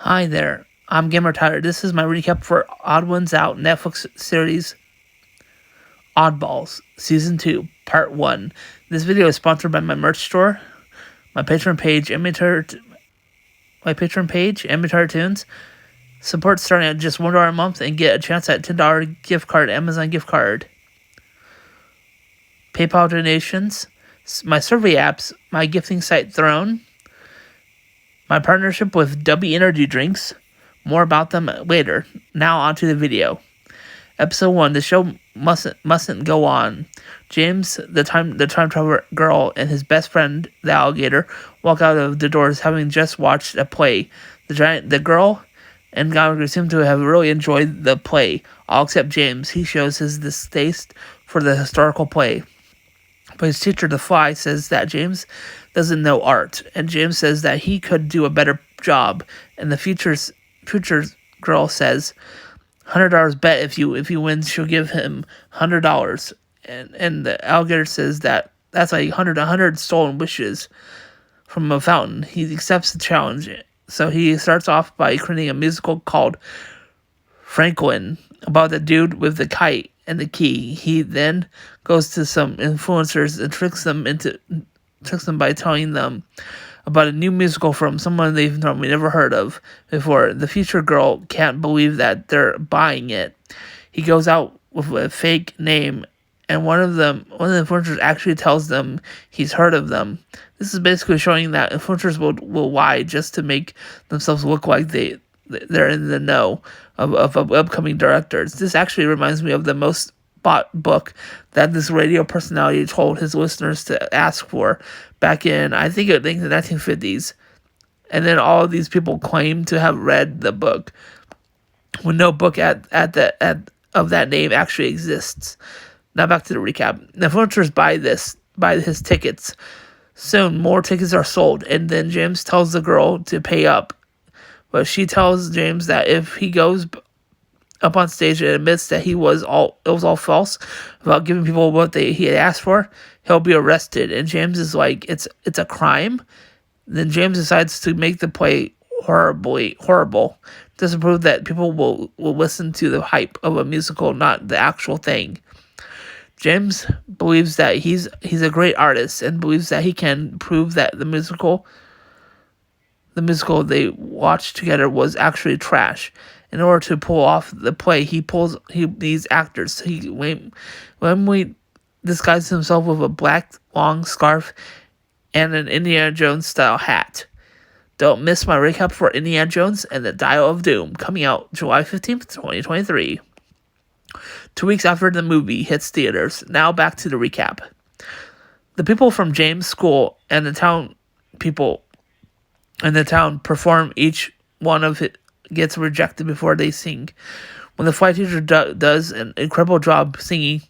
Hi there, I'm Gamer Tyler. This is my recap for Odd Ones Out Netflix series Oddballs, Season 2, Part 1. This video is sponsored by my merch store, my Patreon page, Amateur Tunes. Support starting at just $1 a month and get a chance at $10 gift card, Amazon gift card. PayPal donations, my survey apps, my gifting site Throne, my partnership with W Energy Drinks. More about them later. Now onto the video. Episode 1. The show mustn't go on. James, the time traveler girl, and his best friend, the alligator, walk out of the doors having just watched a play. The girl and Gallagher seem to have really enjoyed the play, all except James. He shows his distaste for the historical play. But his teacher, the Fly, says that James doesn't know art, and James says that he could do a better job. And the future girl says, $100 bet if he wins, she'll give him $100. And the alligator says that that's like 100 stolen wishes from a fountain. He accepts the challenge, so he starts off by creating a musical called Franklin about the dude with the kite and the key. He then goes to some influencers and tricks them by telling them about a new musical from someone they've normally never heard of before. The future girl can't believe that they're buying it. He goes out with a fake name, and one of the influencers actually tells them he's heard of them. This is basically showing that influencers will lie just to make themselves look like they're in the know of upcoming directors. This actually reminds me of the most bought book that this radio personality told his listeners to ask for back in, I think the 1950s. And then all of these people claim to have read the book when no book of that name actually exists. Now back to the recap. The influencers buy his tickets. Soon more tickets are sold, and then James tells the girl to pay up. But she tells James that if he goes up on stage and admits that it was all false about giving people what he had asked for, he'll be arrested. And James is like, it's a crime. Then James decides to make the play horrible, just to prove that people will listen to the hype of a musical, not the actual thing. James believes that he's a great artist and believes that he can prove that the musical they watched together was actually trash. In order to pull off the play, he needs actors. He disguises himself with a black long scarf and an Indiana Jones style hat. Don't miss my recap for Indiana Jones and the Dial of Doom, coming out July 15th, 2023. 2 weeks after the movie hits theaters. Now back to the recap. The people from James' school and the town people in the town perform. Each one of it gets rejected before they sing. When the flight teacher does an incredible job singing,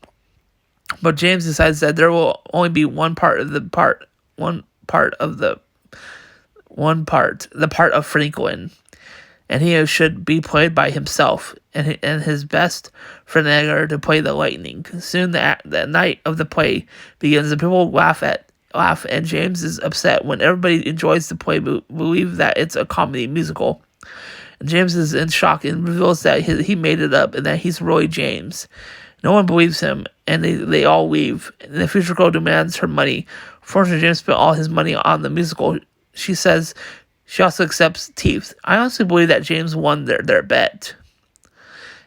but James decides that there will only be the part of Franklin, and he should be played by himself and his best friend Edgar to play the lightning. Soon the night of the play begins, and people laugh, and James is upset when everybody enjoys the play, believe that it's a comedy musical. And James is in shock and reveals that he made it up and that he's really James. No one believes him, and they all leave. And the future girl demands her money. Fortunately, James spent all his money on the musical. She says she also accepts teeth. I honestly believe that James won their bet.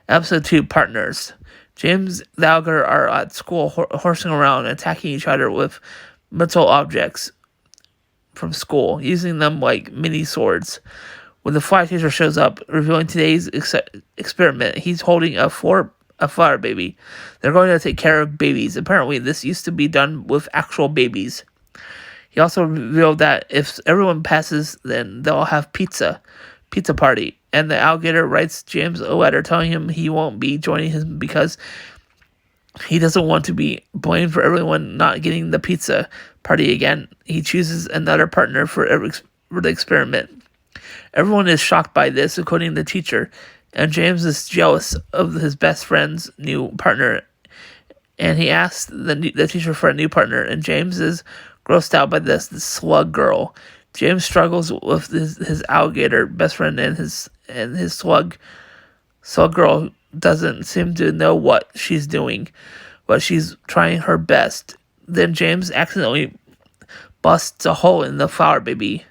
Episode 2, Partners. James and the alligator are at school horsing around, attacking each other with metal objects from school, using them like mini swords. When the fly teacher shows up, revealing today's experiment, he's holding a flower baby. They're going to take care of babies. Apparently, this used to be done with actual babies. He also revealed that if everyone passes, then they'll have pizza party. And the alligator writes James a letter telling him he won't be joining him because he doesn't want to be blamed for everyone not getting the pizza party again. He chooses another partner for the experiment. Everyone is shocked by this, including the teacher, and James is jealous of his best friend's new partner, and he asks the teacher for a new partner, and James is grossed out by this slug girl. James struggles with his alligator best friend, and his slug girl doesn't seem to know what she's doing, but she's trying her best. Then James accidentally busts a hole in the flower baby.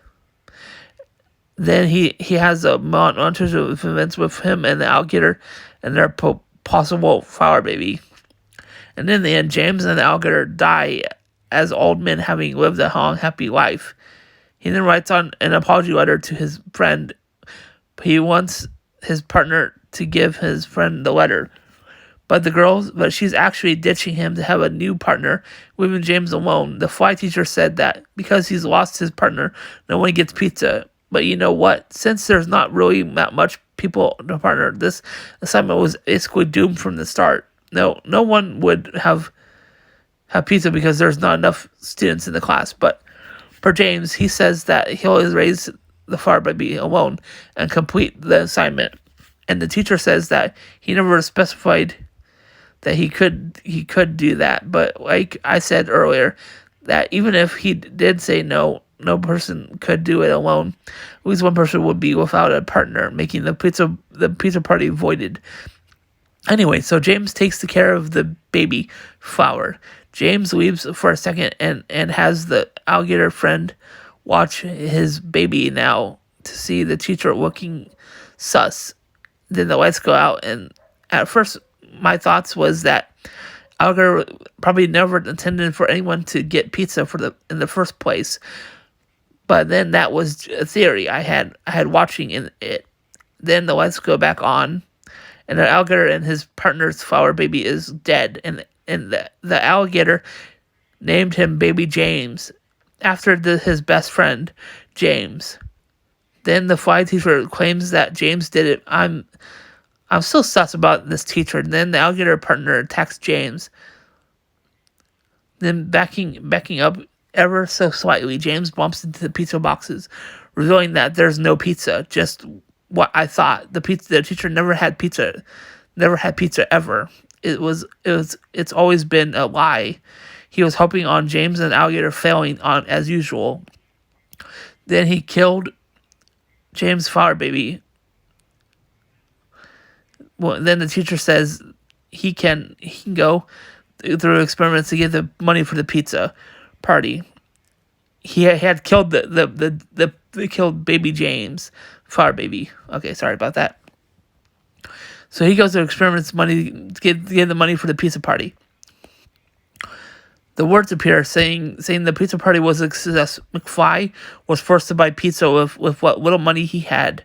Then he has a montage of events with him and the alligator and their possible flower baby. And in the end, James and the alligator die as old men, having lived a long, happy life. He then writes on an apology letter to his friend. He wants his partner to give his friend the letter, but she's actually ditching him to have a new partner, leaving James alone. The fly teacher said that because he's lost his partner, no one gets pizza. But you know what? Since there's not really that much people to partner, this assignment was basically doomed from the start. No one would have pizza because there's not enough students in the class. But for James, he says that he'll raise the flower baby alone and complete the assignment. And the teacher says that he never specified that he could do that. But like I said earlier, that even if he did say no person could do it alone, at least one person would be without a partner, making the pizza party voided. Anyway, so James takes care of the baby flower. James leaves for a second and has the alligator friend watch his baby now to see the teacher looking sus. Then the lights go out, and at first my thoughts was that alligator probably never intended for anyone to get pizza in the first place. But then that was a theory I had watching it. Then the lights go back on, and the alligator and his partner's flower baby is dead, and the alligator named him Baby James after his best friend James. Then the fly teacher claims that James did it. I'm still sus about this teacher. And then the alligator partner attacks James. Then backing up ever so slightly, James bumps into the pizza boxes, revealing that there's no pizza. Just what I thought. The teacher never had pizza ever. It's always been a lie. He was hoping on James and the alligator failing on as usual. Then he killed James' flower baby. Well, then the teacher says he can go through experiments to get the money for the pizza party. He had killed they killed Baby James, flower baby. Okay, sorry about that. So he goes to experiments to get the money for the pizza party. The words appear saying the pizza party was a success. McFly was forced to buy pizza with what little money he had.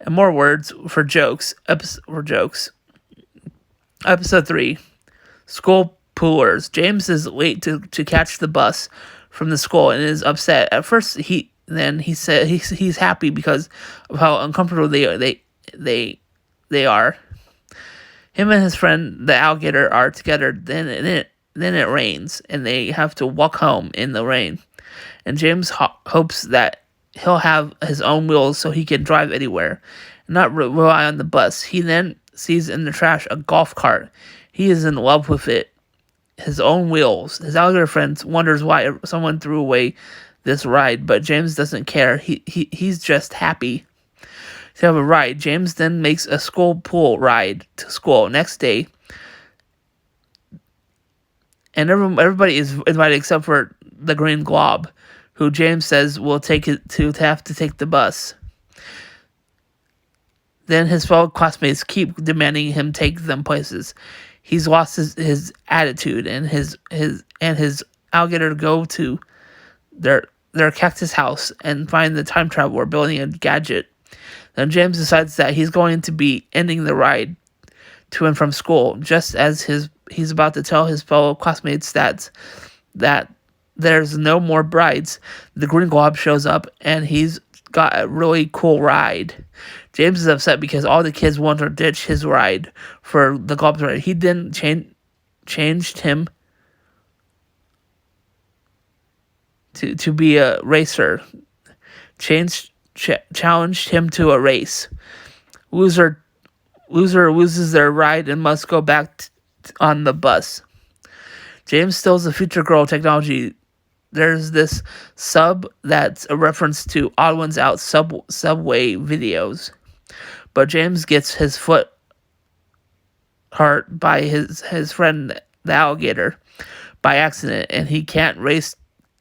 And more words for jokes. Episode 3. School poolers. James is late to catch the bus from the school and is upset. At first he said he's happy because of how uncomfortable they are. Him and his friend the alligator are together. Then it rains and they have to walk home in the rain. And James hopes that he'll have his own wheels so he can drive anywhere, and not rely on the bus. He then sees in the trash a golf cart. He is in love with it. His own wheels. His alligator friend wonders why someone threw away this ride, but James doesn't care. He's just happy to have a ride. James then makes a school pool ride to school. Next day, and everybody is invited except for the green glob, who James says will take it to have to take the bus. Then his fellow classmates keep demanding him take them places. He's lost his attitude, and his alligator go to their cactus house and find the time traveler building a gadget. Then James decides that he's going to be ending the ride to and from school, just as he's about to tell his fellow classmates that there's no more brides. The green glob shows up, and he's got a really cool ride. James is upset because all the kids want to ditch his ride for the glob's ride. He then changed him to be a racer. Challenged him to a race. Loser loses their ride and must go back on the bus. James steals the future girl technology there's this sub that's a reference to Odd Ones Out subway videos. But James gets his foot hurt by his friend the alligator by accident, and he can't race,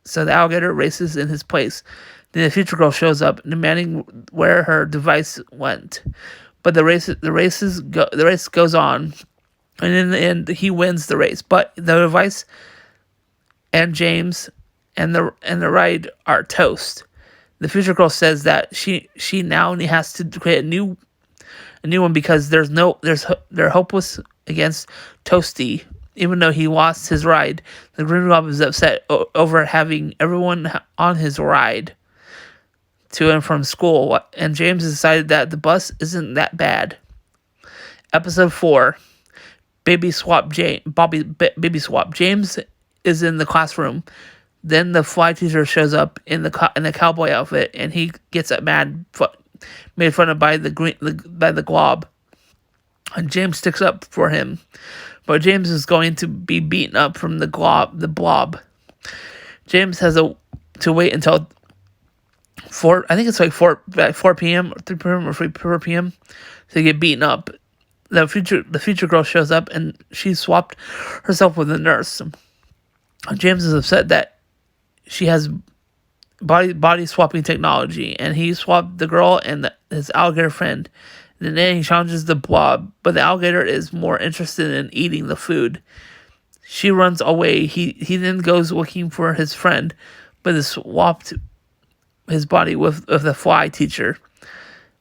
so the alligator races in his place. Then the future girl shows up, demanding where her device went. But the race goes on, and in the end, he wins the race. But the device and James and the ride are toast. The future girl says that she now has to create a new one because they're hopeless against Toasty. Even though he lost his ride, the Green Goblin is upset over having everyone on his ride to and from school, and James decided that the bus isn't that bad. Episode 4, Baby Swap. Baby Swap. James is in the classroom. Then the fly teacher shows up in the cowboy outfit, and he gets made fun of by the glob. And James sticks up for him, but James is going to be beaten up from the blob. James has to wait until 4. I think it's like 4 p.m. or 3 p.m. or 4 p.m. to get beaten up. The future girl shows up, and she swapped herself with a nurse. James is upset that she has body swapping technology, and he swapped the girl and his alligator friend. And then he challenges the blob, but the alligator is more interested in eating the food. She runs away. He then goes looking for his friend, but has swapped his body with the fly teacher.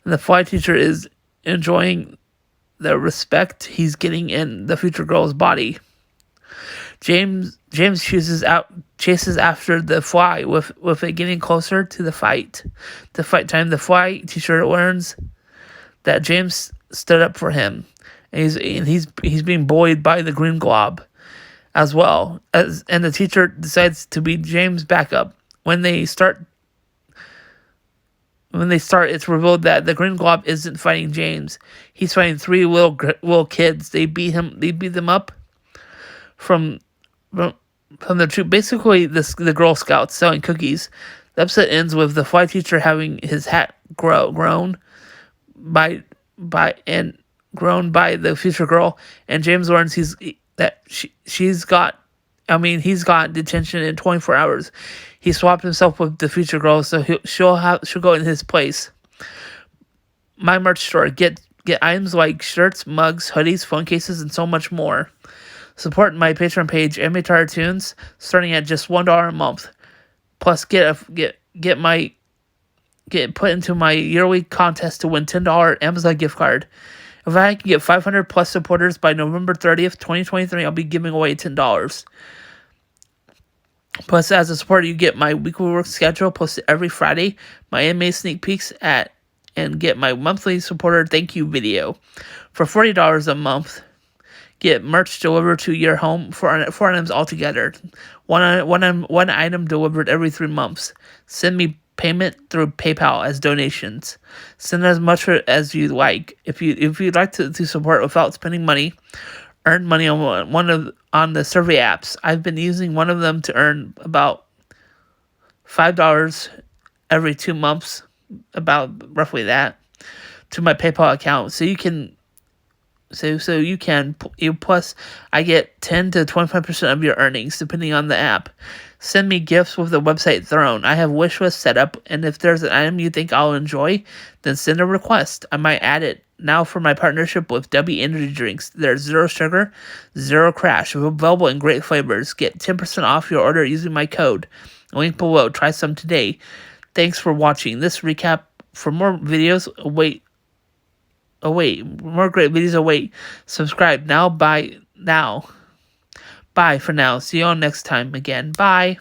And the fly teacher is enjoying the respect he's getting in the future girl's body. James chases after the fly with it getting closer to the fight. The fight time, the fly teacher learns that James stood up for him, and he's being bullied by the green glob as well. And the teacher decides to be James' backup. When they start, it's revealed that the green glob isn't fighting James. He's fighting 3 little kids. They beat them up from the troop. Basically, the Girl Scouts selling cookies. The episode ends with the fly teacher having his hat grown by the future girl, and James learns he's got detention in 24 hours. He swapped himself with the future girl, so she'll go in his place. My merch store. Get items like shirts, mugs, hoodies, phone cases, and so much more. Support my Patreon page, MA Tunes, starting at just $1 a month. Plus, get put into my yearly contest to win $10 Amazon gift card. If I can get 500 plus supporters by November 30th, 2023, I'll be giving away $10. Plus, as a supporter, you get my weekly work schedule posted every Friday, my anime sneak peeks and get my monthly supporter thank you video. For $40 a month, get merch delivered to your home for 4 items altogether. One item delivered every 3 months. Send me payment through PayPal as donations. Send as much as you like. If you'd like to support without spending money, earn money on the survey apps. I've been using one of them to earn about $5 every 2 months, about roughly that, to my PayPal account. Plus I get 10 to 25% of your earnings depending on the app. Send me gifts with the website Throne. I have wish list set up, and if there's an item you think I'll enjoy, then send a request. I might add it. Now for my partnership with W Energy Drinks. They're 0 sugar, 0 crash, available in great flavors. Get 10% off your order using my code. Link below. Try some today. Thanks for watching this recap. For more videos, more great videos await. Subscribe now. Bye for now. See you all next time again. Bye.